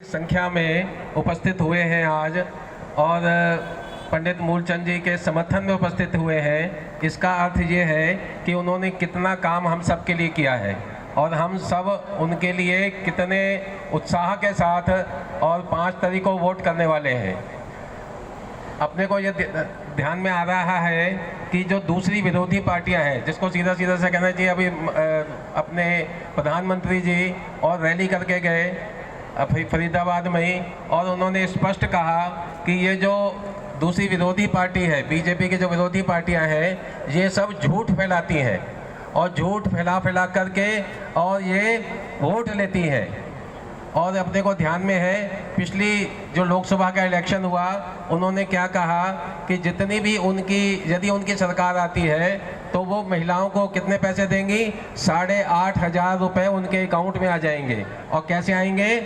संख्या में उपस्थित हुए हैं आज और पंडित मूलचंद जी के समर्थन में उपस्थित हुए हैं। इसका अर्थ ये है कि उन्होंने कितना काम हम सब के लिए किया है और हम सब उनके लिए कितने उत्साह के साथ और 5 तारीख को वोट करने वाले हैं। अपने को ये ध्यान में आ रहा है कि जो दूसरी विरोधी पार्टियां हैं, जिसको सीधा सीधा से कहना चाहिए, अभी अपने प्रधानमंत्री जी और रैली करके गए फरीदाबाद में ही, और उन्होंने स्पष्ट कहा कि ये जो दूसरी विरोधी पार्टी है, बीजेपी की जो विरोधी पार्टियां हैं, ये सब झूठ फैलाती हैं और झूठ फैला करके और ये वोट लेती हैं। और अपने को ध्यान में है पिछली जो लोकसभा का इलेक्शन हुआ, उन्होंने क्या कहा कि जितनी भी यदि उनकी सरकार आती है तो वो महिलाओं को कितने पैसे देंगी, 8,500 रुपये उनके अकाउंट में आ जाएंगे। और कैसे आएंगे?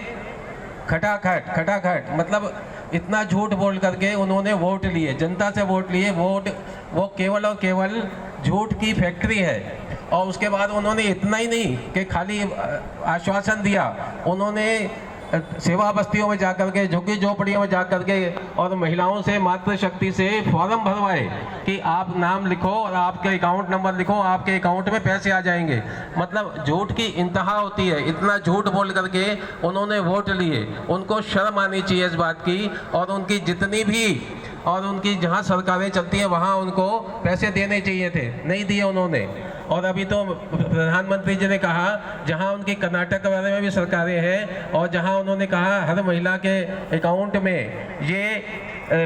खटाखट मतलब इतना झूठ बोल करके उन्होंने वोट लिए, जनता से वोट लिए। वोट वो केवल और केवल झूठ की फैक्ट्री है। और उसके बाद उन्होंने इतना ही नहीं कि खाली आश्वासन दिया, उन्होंने सेवा बस्तियों में जाकर के, झुग्गी झोपड़ियों में जाकर के और महिलाओं से मातृशक्ति से फॉर्म भरवाए कि आप नाम लिखो और आपके अकाउंट नंबर लिखो, आपके अकाउंट में पैसे आ जाएंगे। मतलब झूठ की इंतहा होती है। इतना झूठ बोल करके उन्होंने वोट लिए। उनको शर्म आनी चाहिए इस बात की। और उनकी जितनी भी और उनकी जहाँ सरकारें चलती हैं वहाँ उनको पैसे देने चाहिए थे, नहीं दिए उन्होंने। और अभी तो प्रधानमंत्री जी ने कहा, जहां उनकी कर्नाटक वाले में भी सरकारें हैं और जहां उन्होंने कहा हर महिला के अकाउंट में ये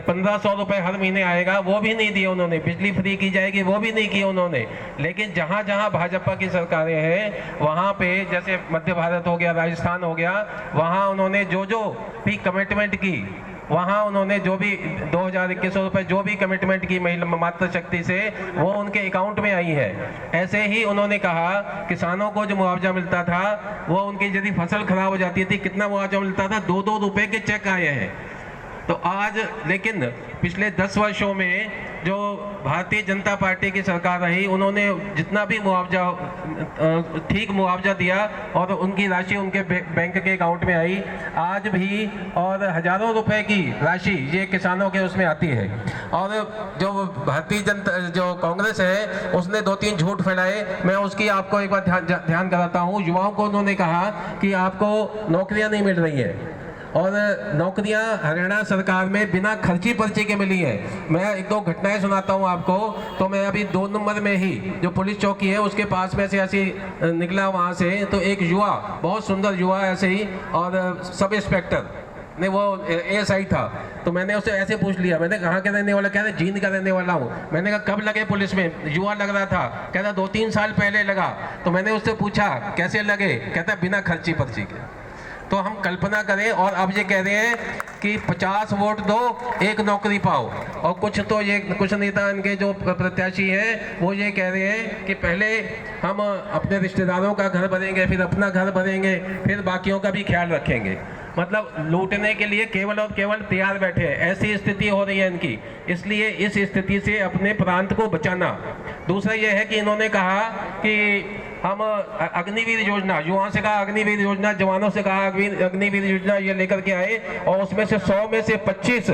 1500 रुपये हर महीने आएगा, वो भी नहीं दिए उन्होंने। बिजली फ्री की जाएगी, वो भी नहीं की उन्होंने। लेकिन जहां जहां भाजपा की सरकारें हैं वहां पे, जैसे मध्य भारत हो गया, राजस्थान हो गया, वहां उन्होंने जो भी कमिटमेंट की, वहाँ उन्होंने जो भी 2,021 रुपये जो भी कमिटमेंट की महिला मातृशक्ति से, वो उनके अकाउंट में आई है। ऐसे ही उन्होंने कहा किसानों को जो मुआवजा मिलता था, वो उनकी यदि फसल खराब हो जाती थी, कितना मुआवजा मिलता था? 2-2 रुपये के चेक आए हैं। तो आज लेकिन पिछले 10 वर्षों में जो भारतीय जनता पार्टी की सरकार रही, उन्होंने जितना भी मुआवजा ठीक मुआवजा दिया और उनकी राशि उनके बैंक के अकाउंट में आई आज भी, और हजारों रुपए की राशि ये किसानों के उसमें आती है। और जो भारतीय जनता जो कांग्रेस है, उसने 2-3 झूठ फैलाए। मैं उसकी आपको एक बार ध्यान कराता हूँ। युवाओं को उन्होंने कहा कि आपको नौकरियाँ नहीं मिल रही हैं, और नौकरियां हरियाणा सरकार में बिना खर्ची पर्ची के मिली है। मैं 1-2 घटनाएं सुनाता हूं आपको। तो मैं अभी 2 नंबर में ही जो पुलिस चौकी है उसके पास में से ऐसे निकला वहां से, तो एक युवा, बहुत सुंदर युवा ऐसे ही, और सब इंस्पेक्टर नहीं, वो ASI था। तो मैंने उससे ऐसे पूछ लिया, मैंने कहाँ के रहने वाला? कह रहे जींद का रहने वाला हूँ। मैंने कहा कब लगे पुलिस में? युवा लग रहा था, कहता 2-3 साल पहले लगा। तो मैंने उससे पूछा कैसे लगे? कहता बिना खर्ची पर्ची के। तो हम कल्पना करें, और अब ये कह रहे हैं कि 50 वोट दो, 1 नौकरी पाओ। और कुछ नेता इनके जो प्रत्याशी हैं वो ये कह रहे हैं कि पहले हम अपने रिश्तेदारों का घर भरेंगे, फिर अपना घर भरेंगे, फिर बाकियों का भी ख्याल रखेंगे। मतलब लूटने के लिए केवल और केवल तैयार बैठे हैं। ऐसी स्थिति हो रही है इनकी। इसलिए इस स्थिति से अपने प्रांत को बचाना। दूसरा ये है कि इन्होंने कहा कि हम अग्निवीर योजना, युवाओं से कहा अग्निवीर योजना, जवानों से कहा अग्निवीर योजना ये लेकर के आए, और उसमें से 100 में से 25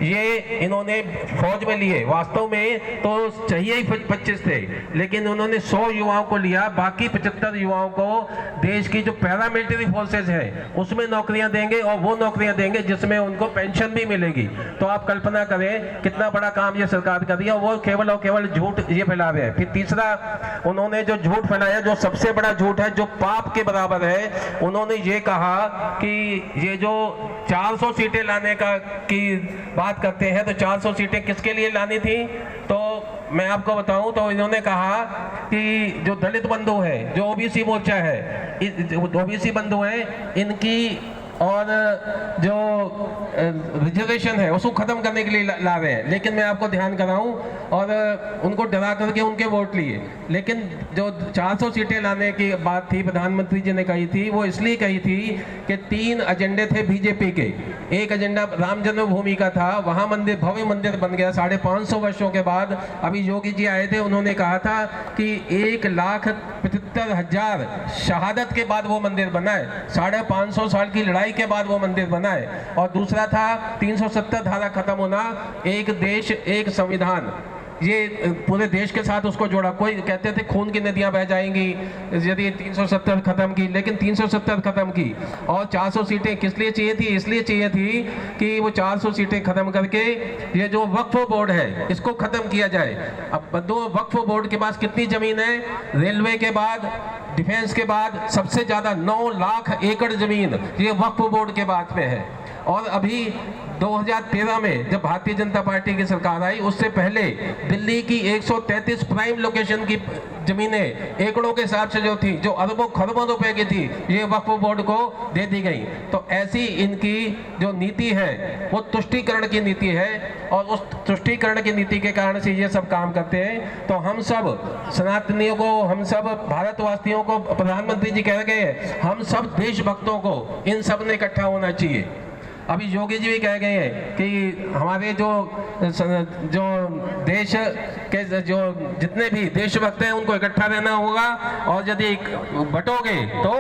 ये इन्होंने फौज में लिए। वास्तव में तो चाहिए ही 25 थे, लेकिन उन्होंने 100 युवाओं को लिया। बाकी 75 युवाओं को देश की जो पैरामिलिट्री फोर्सेज है उसमें नौकरियां देंगे, और वो नौकरियां देंगे जिसमें उनको पेंशन भी मिलेगी। तो आप कल्पना करें कितना बड़ा काम ये सरकार कर रही है, और वो केवल और केवल झूठ ये फैला रहे हैं। फिर तीसरा उन्होंने जो झूठ फैलाया, जो सबसे बड़ा झूठ है, जो पाप के बराबर है, उन्होंने ये कहा कि ये जो 400 सीटें लाने की बात करते हैं, तो 400 सीटें किसके लिए लानी थी? तो मैं आपको बताऊं तो इन्होंने कहा कि जो दलित बंधु है, जो OBC मोर्चा है, OBC बंधु हैं, इनकी और जो रिजर्वेशन है उसको खत्म करने के लिए ला रहे हैं। लेकिन मैं आपको ध्यान कराऊं, और उनको डरा करके उनके वोट लिए, लेकिन जो 400 सीटें लाने की बात थी प्रधानमंत्री जी ने कही थी, वो इसलिए कही थी कि 3 एजेंडे थे बीजेपी के। एक एजेंडा राम जन्मभूमि का था, वहां मंदिर, भव्य मंदिर बन गया 550 वर्षों के बाद। अभी योगी जी आए थे, उन्होंने कहा था कि 1,75,000 शहादत के बाद वो मंदिर बना है, 550 साल की लड़ाई के बाद वो मंदिर बना है। और दूसरा था 370 धारा खत्म होना, एक देश एक संविधान, ये पूरे देश के साथ उसको जोड़ा। कोई कहते थे खून की नदियां बह जाएंगी यदि 370 खत्म की, लेकिन 370 खत्म की। और 400 सीटें किस लिए चाहिए थी? इसलिए चाहिए थी कि वो 400 सीटें खत्म करके ये जो वक्फ बोर्ड है इसको खत्म किया जाए। अब दो वक्फ बोर्ड के पास कितनी जमीन है? रेलवे के बाद, डिफेंस के बाद सबसे ज्यादा 9 लाख एकड़ जमीन ये वक्फ बोर्ड के बाद पे है। और अभी 2013 में जब भारतीय जनता पार्टी की सरकार आई, उससे पहले दिल्ली की 133 प्राइम लोकेशन की जमीनें एकड़ों के हिसाब से जो थी, जो अरबों खरबों रुपए की थी, ये वक्फ बोर्ड को दे दी गई। तो ऐसी इनकी जो नीति है वो तुष्टीकरण की नीति है, और उस तुष्टीकरण की नीति के कारण से ये सब काम करते हैं। तो हम सब सनातनियों को, हम सब भारतवासियों को, प्रधानमंत्री जी कह गए हैं, हम सब देशभक्तों को इन सब ने इकट्ठा होना चाहिए। अभी योगी जी भी कह गए हैं कि हमारे जो देश के जो जितने भी देशभक्त हैं उनको इकट्ठा रहना होगा, और यदि बटोगे तो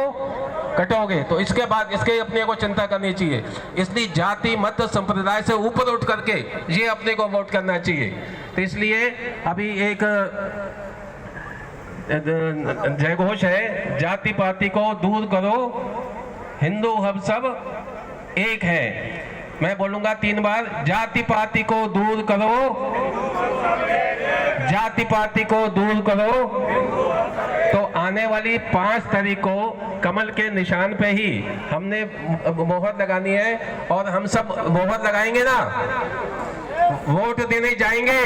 कटोगे। तो इसके बाद इसके अपने को चिंता करनी चाहिए। इसलिए जाति मत संप्रदाय से ऊपर उठ करके ये अपने को वोट करना चाहिए। तो इसलिए अभी एक जयघोष है, जाति पाति को दूर करो, हिंदू हम सब एक है। मैं बोलूंगा 3 बार, जाति पाति को दूर करो, जाति पाति को दूर करो। तो आने वाली 5 तारीख को कमल के निशान पे ही हमने मोहर लगानी है, और हम सब मोहर लगाएंगे ना, वोट देने जाएंगे।